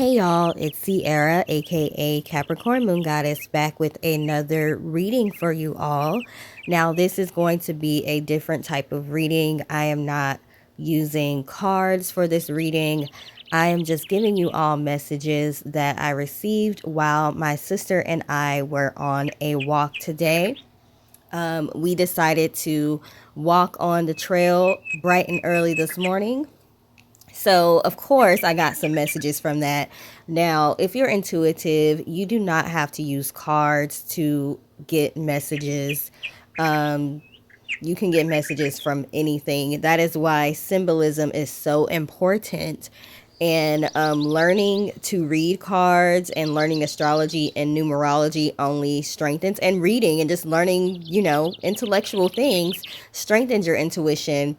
Hey y'all, it's Sierra, aka Capricorn Moon Goddess, back with another reading for you all. Now, this is going to be a different type of reading. I am not using cards for this reading. I am just giving you all messages that I received while my sister and I were on a walk today. We decided to walk on the trail bright and early this morning. So, of course, I got some messages from that. Now, if you're intuitive, you do not have to use cards to get messages. Um, you can get messages from anything. That is why symbolism is so important. And learning to read cards and learning astrology and numerology only strengthens, and reading and just learning, intellectual things strengthens your intuition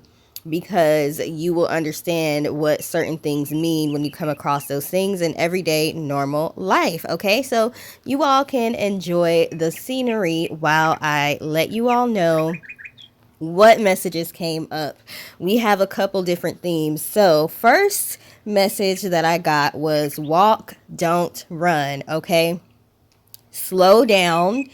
because you will understand what certain things mean when you come across those things in everyday normal life. Okay, so you all can enjoy the scenery while I let you all know what messages came up. We have a couple different themes. So, first message that I got was walk, don't run. Okay, slow down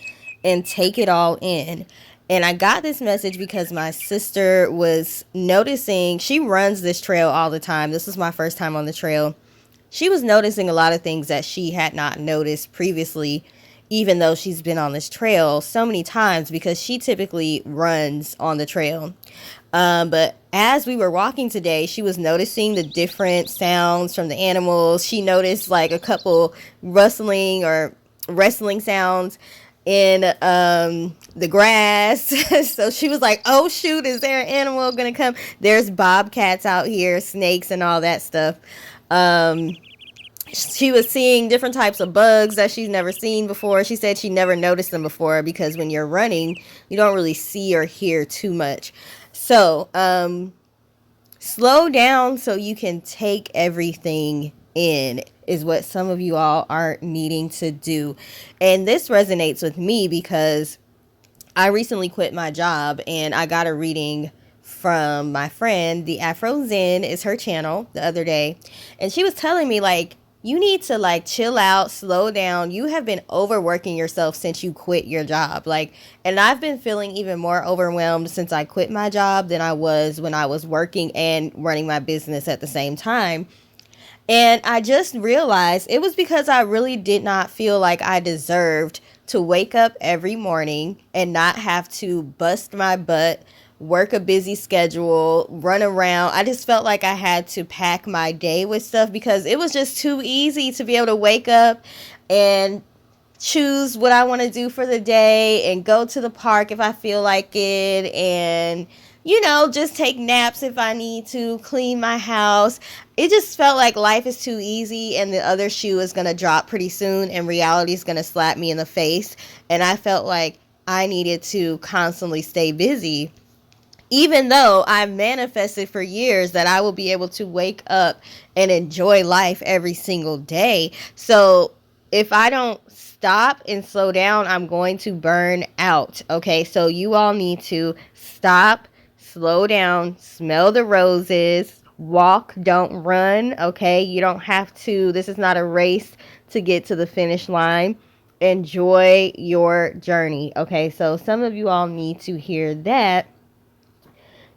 and take it all in. And I got this message because my sister was noticing, she runs this trail all the time. This was my first time on the trail. She was noticing a lot of things that she had not noticed previously, even though she's been on this trail so many times because she typically runs on the trail. But as we were walking today, she was noticing the different sounds from the animals. She noticed like a couple rustling or wrestling sounds in the grass. So she was like, oh shoot, is there an animal gonna come? There's bobcats out here, snakes and all that stuff. She was seeing different types of bugs that she's never seen before. She said she never noticed them before because when you're running, you don't really see or hear too much. So slow down so you can take everything in is what some of you all are needing to do. And this resonates with me because I recently quit my job and I got a reading from my friend. The Afro Zen is her channel the other day. And she was telling me, like, you need to like chill out, slow down. You have been overworking yourself since you quit your job. Like, and I've been feeling even more overwhelmed since I quit my job than I was when I was working and running my business at the same time. And I just realized it was because I really did not feel like I deserved to wake up every morning and not have to bust my butt, work a busy schedule, run around. I just felt like I had to pack my day with stuff because it was just too easy to be able to wake up and choose what I want to do for the day and go to the park if I feel like it, and just take naps if I need to, clean my house. It just felt like life is too easy and the other shoe is going to drop pretty soon and reality is going to slap me in the face. And I felt like I needed to constantly stay busy, even though I manifested for years that I will be able to wake up and enjoy life every single day. So if I don't stop and slow down, I'm going to burn out. Okay, so you all need to stop, slow down, smell the roses, walk, don't run. Okay, you don't have to, this is not a race to get to the finish line. Enjoy your journey. Okay, so some of you all need to hear that.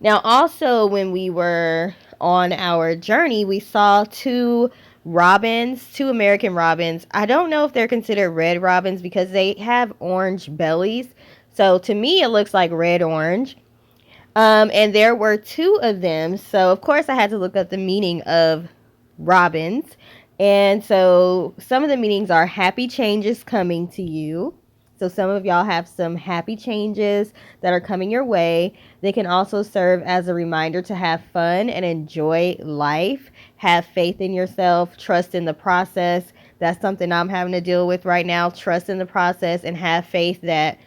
Now, also, when we were on our journey, we saw two robins, two American robins. I don't know if they're considered red robins because they have orange bellies. So to me, it looks like red orange. And there were two of them. So, of course, I had to look up the meaning of robins. And so some of the meanings are happy changes coming to you. So some of y'all have some happy changes that are coming your way. They can also serve as a reminder to have fun and enjoy life. Have faith in yourself, trust in the process. That's something I'm having to deal with right now. Trust in the process and have faith that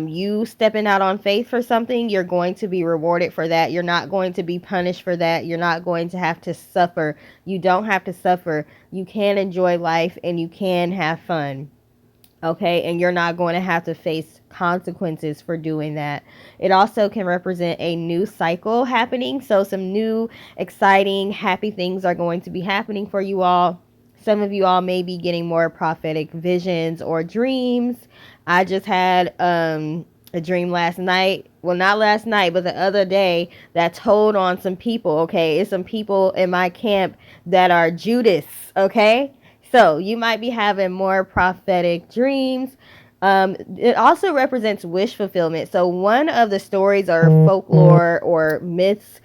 you stepping out on faith for something, you're going to be rewarded for that. You're not going to be punished for that. You're not going to have to suffer. You don't have to suffer. You can enjoy life and you can have fun. Okay, and you're not going to have to face consequences for doing that. It also can represent a new cycle happening. So some new, exciting, happy things are going to be happening for you all. Some of you all may be getting more prophetic visions or dreams. I just had a dream last night. Well, not last night, but the other day that told on some people, okay? It's some people in my camp that are Judas, okay? So you might be having more prophetic dreams. It also represents wish fulfillment. So one of the stories or folklore or myths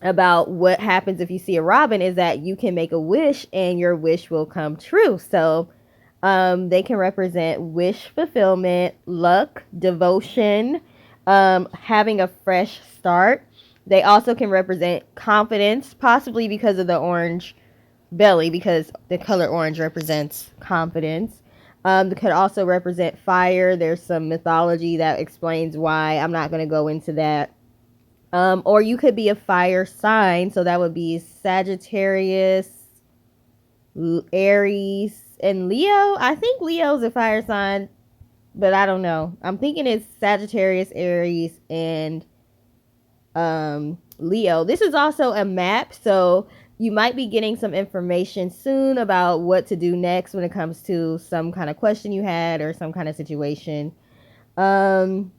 about what happens if you see a robin is that you can make a wish and your wish will come true. So they can represent wish fulfillment, luck, devotion, having a fresh start. They also can represent confidence, possibly because of the orange belly, because the color orange represents confidence. It could also represent fire. There's some mythology that explains why. I'm not going to go into that. Or you could be a fire sign, so that would be Sagittarius, Aries, and Leo. I think Leo's a fire sign, but I don't know. I'm thinking it's Sagittarius, Aries, and Leo. This is also a map, so you might be getting some information soon about what to do next when it comes to some kind of question you had or some kind of situation. Also,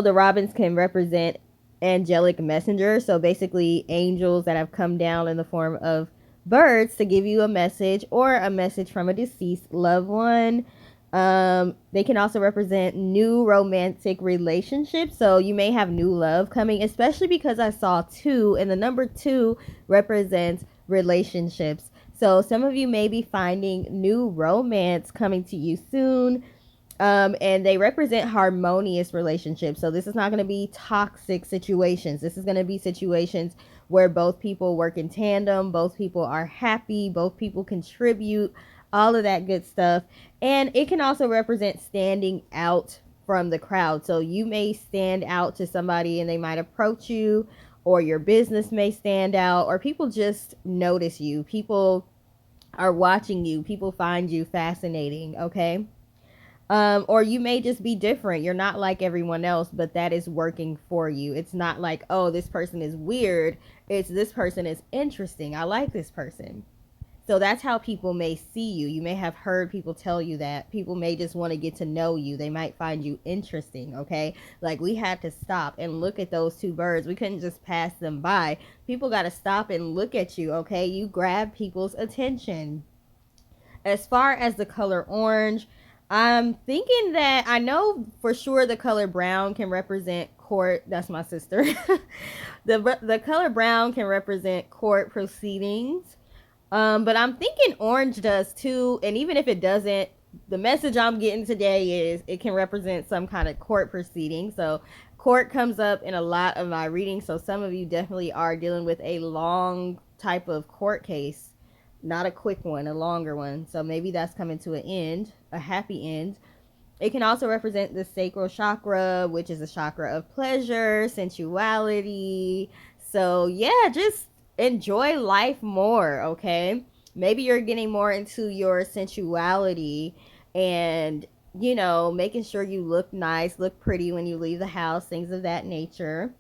the robins can represent angelic messengers, so basically angels that have come down in the form of birds to give you a message or a message from a deceased loved one. They can also represent new romantic relationships, so you may have new love coming, especially because I saw 2, and the number 2 represents relationships. So some of you may be finding new romance coming to you soon. And they represent harmonious relationships. So this is not going to be toxic situations. This is going to be situations where both people work in tandem, both people are happy, both people contribute, all of that good stuff. And it can also represent standing out from the crowd. So you may stand out to somebody and they might approach you, or your business may stand out, or people just notice you. People are watching you. People find you fascinating, okay? Or you may just be different. You're not like everyone else, but that is working for you. It's not like, oh, this person is weird. It's this person is interesting. I like this person. So that's how people may see you. You may have heard people tell you that. People may just want to get to know you. They might find you interesting, okay? Like we had to stop and look at those 2 birds. We couldn't just pass them by. People got to stop and look at you, okay? You grab people's attention. As far as the color orange, I'm thinking that I know for sure the color brown can represent court. That's my sister. The color brown can represent court proceedings. But I'm thinking orange does too. And even if it doesn't, the message I'm getting today is it can represent some kind of court proceeding. So court comes up in a lot of my readings. So some of you definitely are dealing with a long type of court case, not a quick one, a longer one. So maybe that's coming to an end, a happy end. It can also represent the sacral chakra, which is a chakra of pleasure, sensuality. So yeah, just enjoy life more, okay? Maybe you're getting more into your sensuality and, you know, making sure you look nice, look pretty when you leave the house, things of that nature.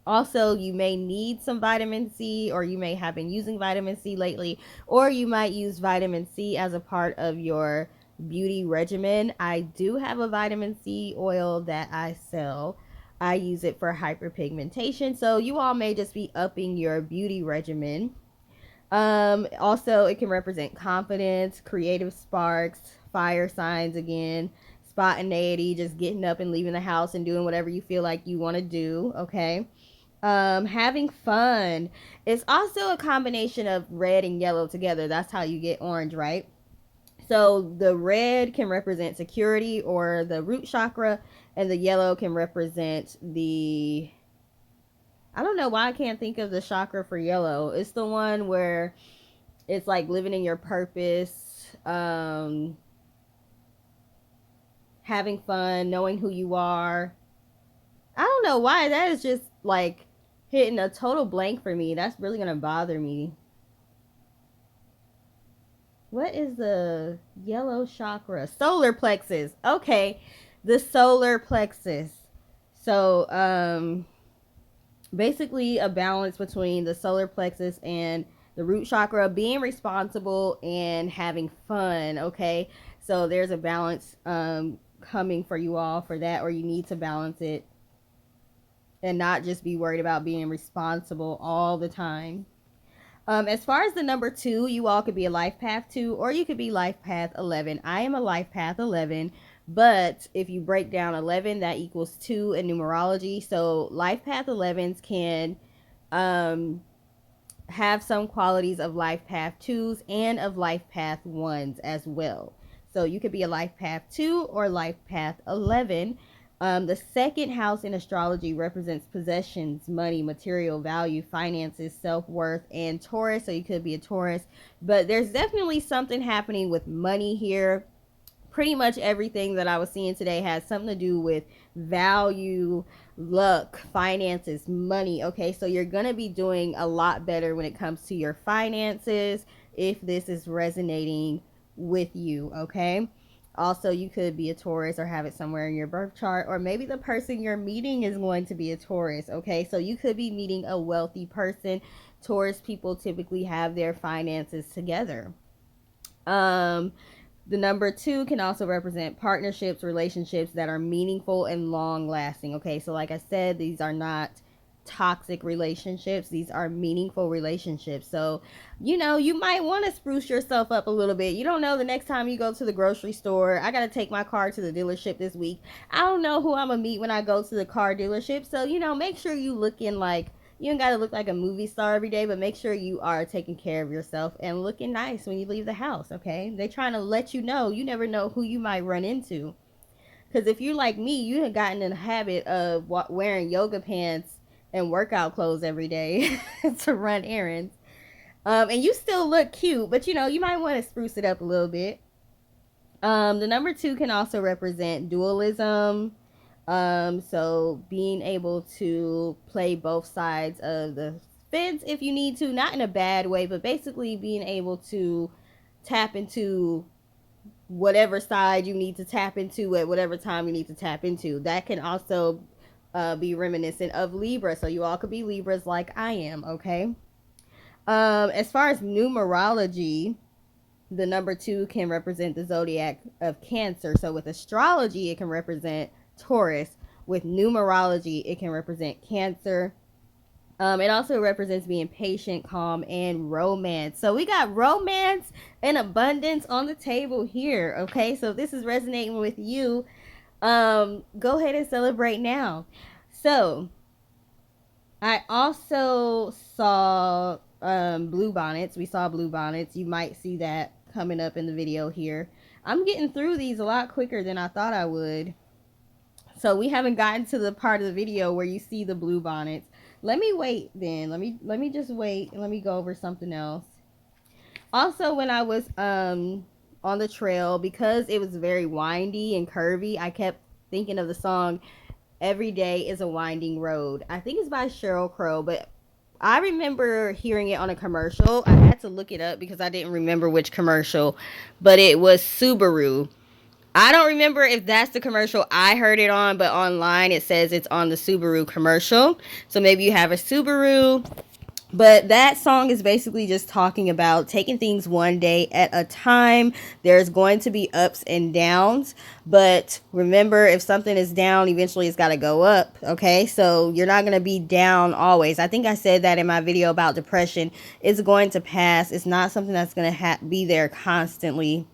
Also, you may need some vitamin C, or you may have been using vitamin C lately, or you might use vitamin C as a part of your beauty regimen. I do have a vitamin C oil that I sell. I use it for hyperpigmentation, so you all may just be upping your beauty regimen. Also, it can represent confidence, creative sparks, fire signs again, spontaneity, just getting up and leaving the house and doing whatever you feel like you want to do, okay? Having fun. It's also a combination of red and yellow together. That's how you get orange, right? So the red can represent security or the root chakra, and the yellow can represent the, I don't know why I can't think of the chakra for yellow. It's the one where it's like living in your purpose, having fun, knowing who you are. I don't know why that is just like hitting a total blank for me. That's really gonna bother me. What is the yellow chakra? Solar plexus. Okay, the solar plexus. So basically a balance between the solar plexus and The root chakra, being responsible and having fun. Okay, so there's a balance coming for you all for that, or you need to balance it and not just be worried about being responsible all the time. As far as the number 2, you all could be a life path 2 or you could be life path 11. I am a life path 11, but if you break down 11, that equals 2 in numerology. So life path 11s can um, have some qualities of life path 2s and of life path 1s as well. So you could be a life path 2 or life path 11. The second house in astrology represents possessions, money, material value, finances, self-worth, and Taurus. So you could be a Taurus. But there's definitely something happening with money here. Pretty much everything that I was seeing today has something to do with value, luck, finances, money. Okay, so you're going to be doing a lot better when it comes to your finances if this is resonating with you. Okay. Also, you could be a Taurus or have it somewhere in your birth chart, or maybe the person you're meeting is going to be a Taurus. Okay, so you could be meeting a wealthy person. Taurus people typically have their finances together. The number 2 can also represent partnerships, relationships that are meaningful and long lasting. Okay, so like I said, these are not toxic relationships, these are meaningful relationships. So you might want to spruce yourself up a little bit. You don't know, the next time you go to the grocery store, I gotta take my car to the dealership this week. I don't know who I'm gonna meet when I go to the car dealership. So make sure you looking like, you don't gotta look like a movie star every day, but make sure you are taking care of yourself and looking nice when you leave the house. Okay, they trying to let you know, you never know who you might run into. Because if you're like me, you have gotten in the habit of wearing yoga pants and workout clothes every day to run errands. And you still look cute, but you might want to spruce it up a little bit. The number 2 can also represent dualism. So being able to play both sides of the fence if you need to, not in a bad way, but basically being able to tap into whatever side you need to tap into at whatever time you need to tap into. That can also be reminiscent of Libra. So you all could be Libras like I am, okay? As far as numerology, the number 2 can represent the zodiac of Cancer. So with astrology, it can represent Taurus. With numerology, it can represent Cancer. It also represents being patient, calm, and romance. So we got romance and abundance on the table here. Okay, so if this is resonating with you, go ahead and celebrate now. So I also saw blue bonnets. We saw blue bonnets. You might see that coming up in the video here. I'm getting through these a lot quicker than I thought I would. So we haven't gotten to the part of the video where you see the blue bonnets. Let me wait then. Let me just wait and let me go over something else. Also, when I was on the trail, because it was very windy and curvy, I kept thinking of the song Every Day is a Winding Road. I think it's by Sheryl Crow, but I remember hearing it on a commercial. I had to look it up because I didn't remember which commercial, but it was Subaru. I don't remember if that's the commercial I heard it on, but online it says it's on the Subaru commercial. So maybe you have a Subaru. But that song is basically just talking about taking things one day at a time. There's going to be ups and downs. But remember, if something is down, eventually it's got to go up. Okay, so you're not going to be down always. I think I said that in my video about depression. It's going to pass. It's not something that's going to be there constantly.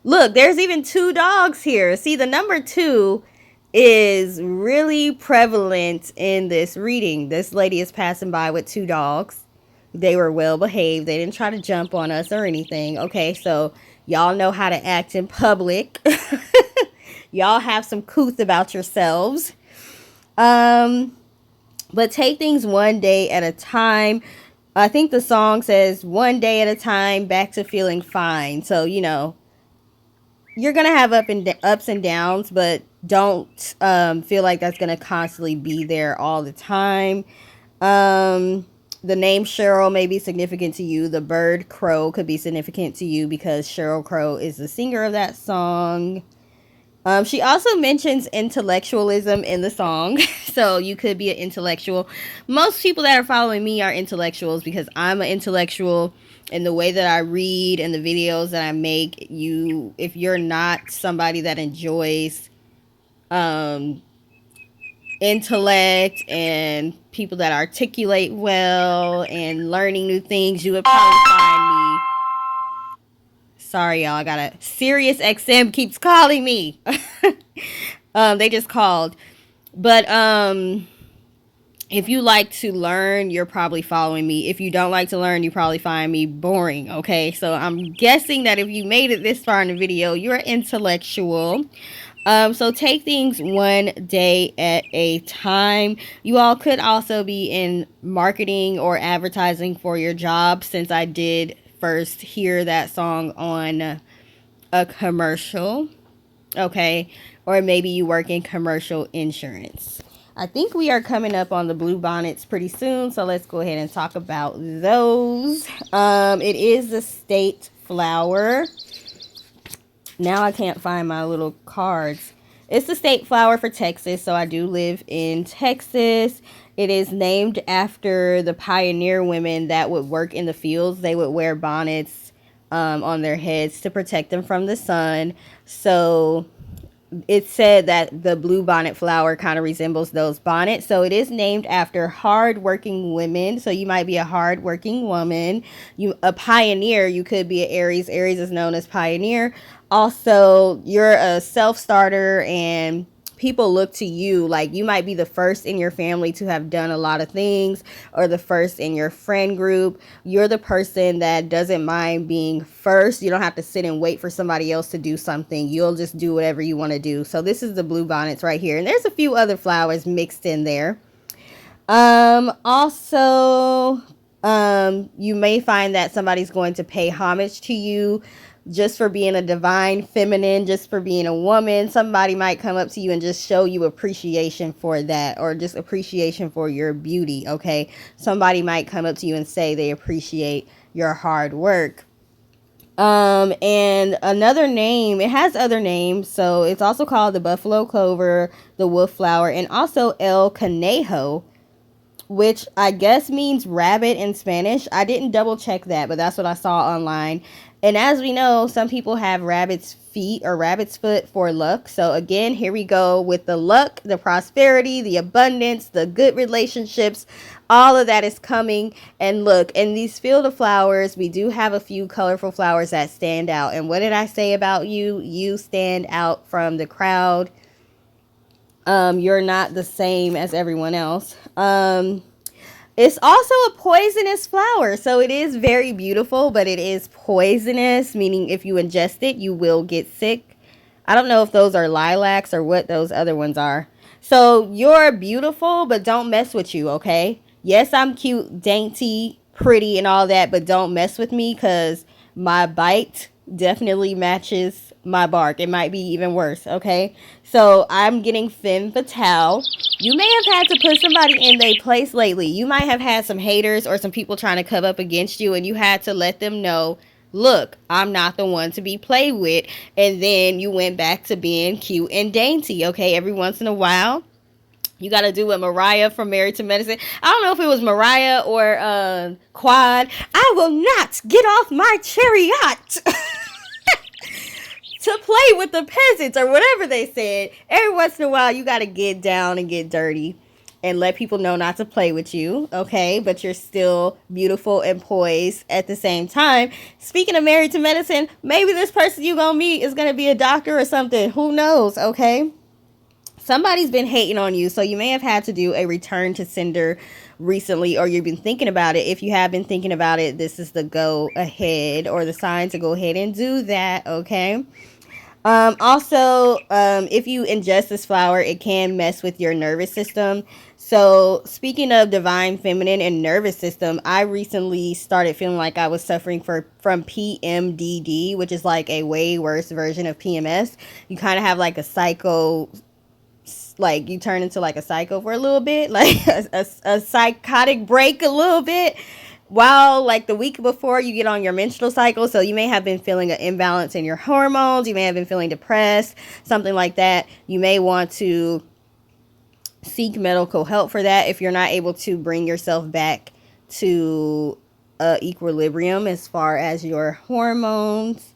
Look, there's even 2 dogs here. See, the number 2 is really prevalent in this reading. This lady is passing by with 2 dogs. They were well behaved. They didn't try to jump on us or anything. Okay, so y'all know how to act in public. Y'all have some couth about yourselves. But take things one day at a time. I think the song says one day at a time, back to feeling fine. So, you're going to have ups and downs, but don't feel like that's going to constantly be there all the time. The name Sheryl may be significant to you. The bird crow could be significant to you because Sheryl Crow is the singer of that song. She also mentions intellectualism in the song. So you could be an intellectual. Most people that are following me are intellectuals because I'm an intellectual, and the way that I read and the videos that I make, if you're not somebody that enjoys um intellect and people that articulate well and learning new things, you would probably find me. Sorry, y'all. I got a Sirius XM keeps calling me. They just called. But if you like to learn, you're probably following me. If you don't like to learn, you probably find me boring. Okay, so I'm guessing that if you made it this far in the video, you're intellectual. So take things one day at a time. You all could also be in marketing or advertising for your job, since I did first hear that song on a commercial. Okay, or maybe you work in commercial insurance. I think we are coming up on the blue bonnets pretty soon, so let's go ahead and talk about those. It is the state flower. Now I can't find my little cards. It's the state flower for Texas, so I do live in Texas. It is named after the pioneer women that would work in the fields. They would wear bonnets on their heads to protect them from the sun. So it's said that the blue bonnet flower kind of resembles those bonnets. So it is named after hard-working women. So you might be a hard-working woman. A pioneer, you could be an Aries. Aries is known as pioneer. Also, you're a self-starter and people look to you. Like, you might be the first in your family to have done a lot of things, or the first in your friend group. You're the person that doesn't mind being first. You don't have to sit and wait for somebody else to do something. You'll just do whatever you want to do. So this is the blue bonnets right here. And there's a few other flowers mixed in there. Also, you may find that somebody's going to pay homage to you just for being a divine feminine, just for being a woman. Somebody might come up to you and just show you appreciation for that, or just appreciation for your beauty. Okay, somebody might come up to you and say they appreciate your hard work. And another name, it has other names, so it's also called the buffalo clover, the wolf flower, and also el conejo, which I guess means rabbit in Spanish. I didn't double check that, but that's what I saw online. And as we know, some people have rabbit's feet or rabbit's foot for luck. So again, here we go with the luck, the prosperity, the abundance, the good relationships. All of that is coming. And look, in these field of flowers, we do have a few colorful flowers that stand out. And what did I say about you? You stand out from the crowd. You're not the same as everyone else. It's also a poisonous flower, so it is very beautiful, but it is poisonous, meaning if you ingest it, you will get sick. I don't know if those are lilacs or what those other ones are. So you're beautiful, but don't mess with you, okay? Yes, I'm cute, dainty, pretty, and all that, but don't mess with me, because my bite definitely matches my bark. It might be even worse, okay? So I'm getting femme fatale. You may have had to put somebody in their place lately. You might have had some haters or some people trying to come up against you, and you had to let them know, look, I'm not the one to be played with. And then you went back to being cute and dainty, okay? Every once in a while, you got to do what Mariah from Married to Medicine. I don't know if it was Mariah or Quad. I will not get off my chariot to play with the peasants, or whatever they said. Every once in a while, you got to get down and get dirty and let people know not to play with you, okay? But you're still beautiful and poised at the same time. Speaking of Married to Medicine, maybe this person you gonna meet is gonna be a doctor or something. Who knows, okay? Somebody's been hating on you, so you may have had to do a return to sender recently, or you've been thinking about it. If you have been thinking about it, this is the go ahead, or the sign to go ahead and do that, okay? Also, if you ingest this flower, it can mess with your nervous system. So speaking of divine feminine and nervous system, I recently started feeling like I was suffering from PMDD, which is like a way worse version of PMS. You kind of have like a psycho, like you turn into like a psycho for a little bit, like a psychotic break a little bit. while like the week before you get on your menstrual cycle, so you may have been feeling an imbalance in your hormones, you may have been feeling depressed, something like that. You may want to seek medical help for that if you're not able to bring yourself back to equilibrium as far as your hormones.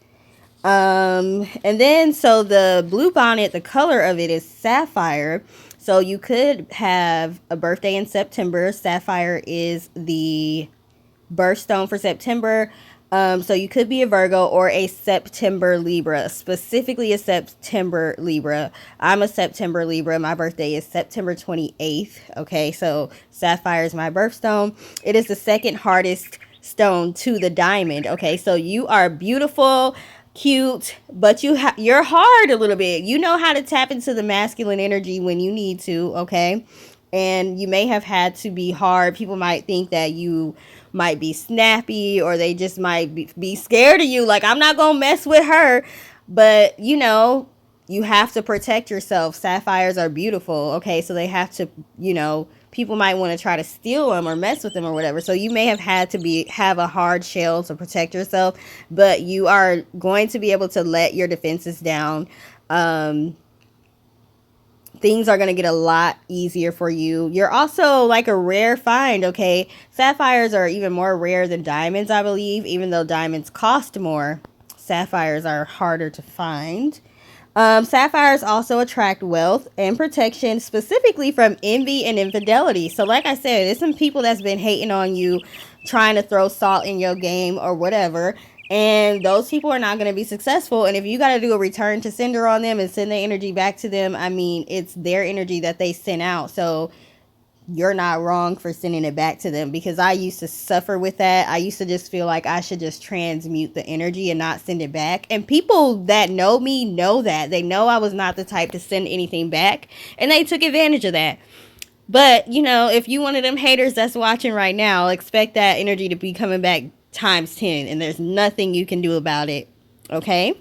And then so the bluebonnet, the color of it is sapphire. So you could have a birthday in September. Sapphire is the birthstone for September. So you could be a Virgo or a September Libra, specifically a September Libra. I'm a September Libra. My birthday is September 28th. Okay, so sapphire is my birthstone. It is the second hardest stone to the diamond. Okay, so you are beautiful, cute, but you're hard a little bit. You know how to tap into the masculine energy when you need to. Okay, and you may have had to be hard. People might think that you might be snappy, or they just might be scared of you, like, I'm not gonna mess with her. But you know, you have to protect yourself. Sapphires are beautiful, okay? So they have to, you know, people might want to try to steal them or mess with them or whatever. So you may have had to have a hard shell to protect yourself, but you are going to be able to let your defenses down. Things are going to get a lot easier for you. You're also like a rare find, okay? Sapphires are even more rare than diamonds, I believe. Even though diamonds cost more, sapphires are harder to find. Sapphires also attract wealth and protection, specifically from envy and infidelity. So like I said, there's some people that's been hating on you, trying to throw salt in your game or whatever. And those people are not going to be successful. And if you got to do a return to sender on them and send the energy back to them, I mean, it's their energy that they sent out. So you're not wrong for sending it back to them, because I used to suffer with that. I used to just feel like I should just transmute the energy and not send it back. And people that know me know that. They know I was not the type to send anything back. And they took advantage of that. But, you know, if you one of them haters that's watching right now, expect that energy to be coming back times 10, and there's nothing you can do about it. Okay?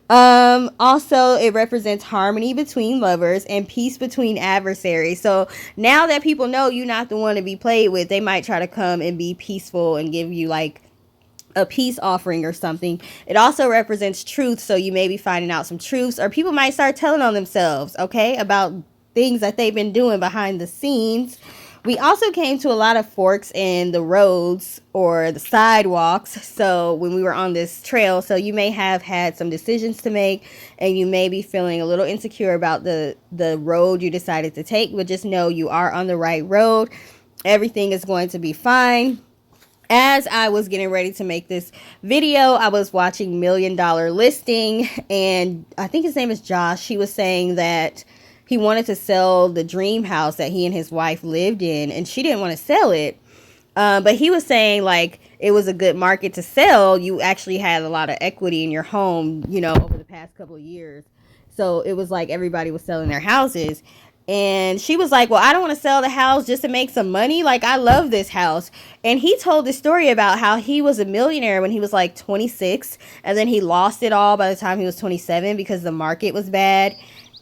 Also, it represents harmony between lovers and peace between adversaries. So now that people know you're not the one to be played with, they might try to come and be peaceful and give you like a peace offering or something. It also represents truth. So you may be finding out some truths, or people might start telling on themselves, okay, about things that they've been doing behind the scenes. We also came to a lot of forks in the roads or the sidewalks. So when we were on this trail, so you may have had some decisions to make, and you may be feeling a little insecure about the road you decided to take, but just know you are on the right road. Everything is going to be fine. As I was getting ready to make this video, I was watching $1 Million Listing, and I think his name is Josh. He was saying that he wanted to sell the dream house that he and his wife lived in, and she didn't want to sell it. But he was saying like it was a good market to sell. You actually had a lot of equity in your home, you know, over the past couple of years. So it was like everybody was selling their houses. And she was like, well, I don't want to sell the house just to make some money. Like, I love this house. And he told this story about how he was a millionaire when he was like 26. And then he lost it all by the time he was 27 because the market was bad.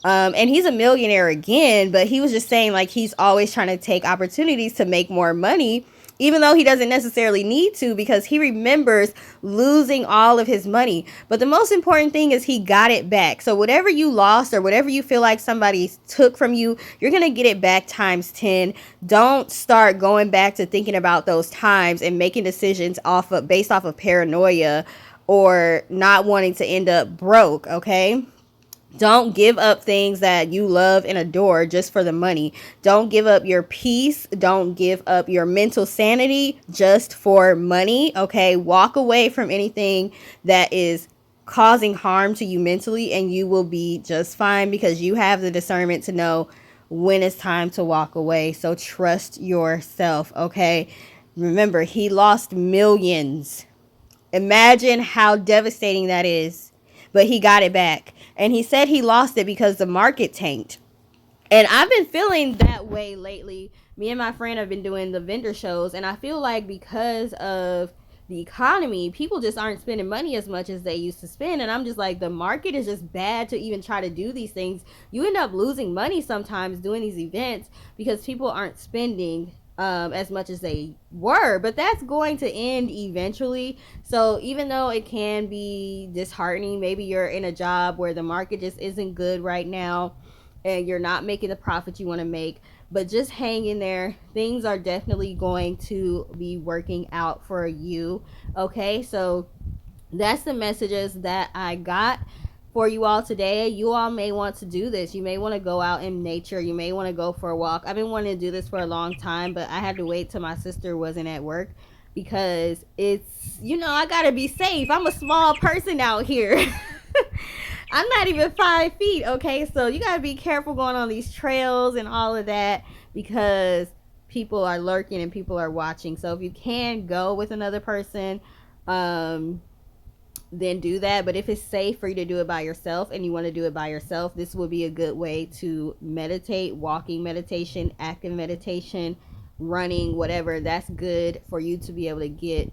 And he's a millionaire again, but he was just saying like he's always trying to take opportunities to make more money, even though he doesn't necessarily need to, because he remembers losing all of his money. But the most important thing is he got it back. So whatever you lost or whatever you feel like somebody took from you, you're going to get it back times 10. Don't start going back to thinking about those times and making decisions based off of paranoia or not wanting to end up broke, okay? Don't give up things that you love and adore just for the money. Don't give up your peace. Don't give up your mental sanity just for money. Okay, walk away from anything that is causing harm to you mentally, and you will be just fine, because you have the discernment to know when it's time to walk away. So trust yourself, okay? Remember, he lost millions. Imagine how devastating that is. But he got it back. And he said he lost it because the market tanked. And I've been feeling that way lately. Me and my friend have been doing the vendor shows, and I feel like because of the economy, people just aren't spending money as much as they used to spend. And I'm just like, the market is just bad to even try to do these things. You end up losing money sometimes doing these events because people aren't spending as much as they were, but that's going to end eventually. So even though it can be disheartening, maybe you're in a job where the market just isn't good right now and you're not making the profit you want to make, but just hang in there. Things are definitely going to be working out for you. Okay, so that's the messages that I got for you all today. You all may want to do this. You may want to go out in nature. You may want to go for a walk. I've been wanting to do this for a long time, but I had to wait till my sister wasn't at work because it's, I got to be safe. I'm a small person out here. I'm not even 5 feet, okay? So you got to be careful going on these trails and all of that because people are lurking and people are watching. So if you can go with another person, then do that. But if it's safe for you to do it by yourself and you want to do it by yourself, this would be a good way to meditate. Walking meditation, active meditation, running, whatever. That's good for you to be able to get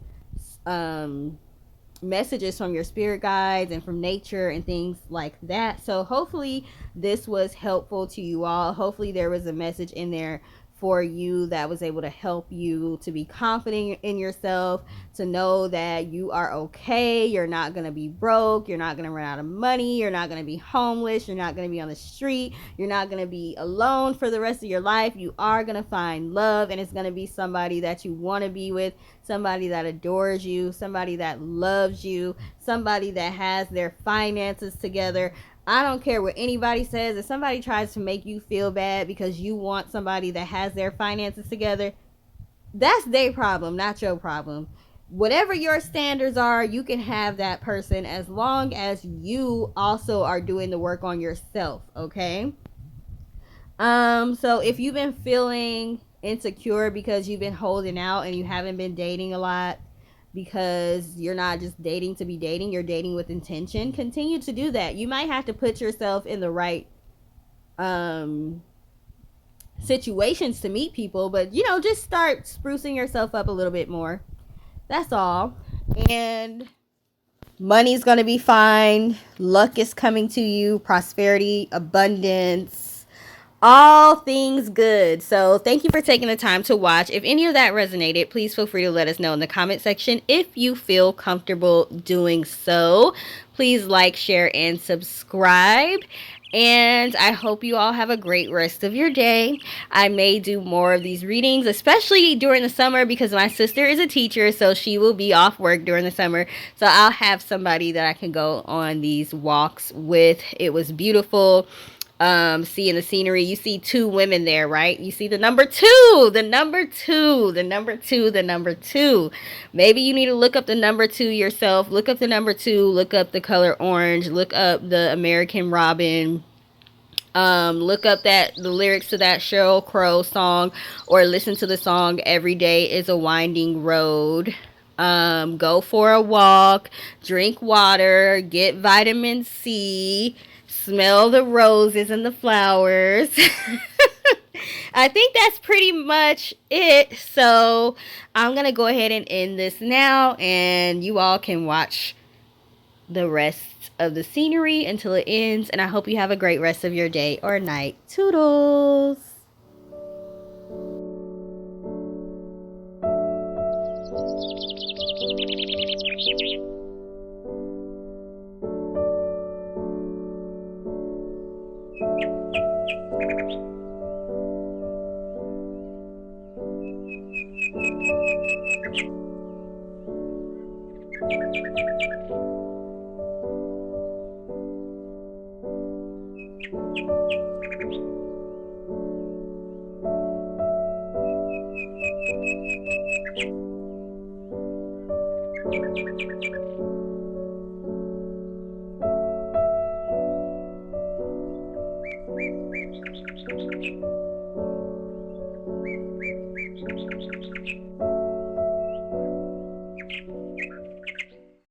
messages from your spirit guides and from nature and things like that. So hopefully this was helpful to you all. Hopefully there was a message in there for you that was able to help you to be confident in yourself, to know that you are okay. You're not going to be broke. You're not going to run out of money. You're not going to be homeless. You're not going to be on the street. You're not going to be alone for the rest of your life. You are going to find love, and it's going to be somebody that you want to be with, somebody that adores you, somebody that loves you, somebody that has their finances together. I don't care what anybody says. If somebody tries to make you feel bad because you want somebody that has their finances together, that's their problem, not your problem. Whatever your standards are, you can have that person as long as you also are doing the work on yourself, okay? So if you've been feeling insecure because you've been holding out and you haven't been dating a lot, because you're not just dating to be dating, you're dating with intention, continue to do that. You might have to put yourself in the right situations to meet people, but just start sprucing yourself up a little bit more. That's all. And money's gonna be fine. Luck is coming to you. Prosperity, abundance, all things good. So thank you for taking the time to watch. If any of that resonated, please feel free to let us know in the comment section if you feel comfortable doing so. Please like, share, and subscribe. And I hope you all have a great rest of your day. I may do more of these readings, especially during the summer, because my sister is a teacher, so she will be off work during the summer. So I'll have somebody that I can go on these walks with. It was beautiful. Seeing the scenery. You see two women there, right? You see the number two, the number two, the number two, the number two. Maybe you need to look up the number two yourself. Look up the number two. Look up the color orange. Look up the American Robin. Look up the lyrics to that Sheryl Crow song, or listen to the song Every Day is a Winding Road. Go for a walk, drink water, get vitamin C, smell the roses and the flowers. I think that's pretty much it. So I'm going to go ahead and end this now, and you all can watch the rest of the scenery until it ends. And I hope you have a great rest of your day or night. Toodles! Thank you.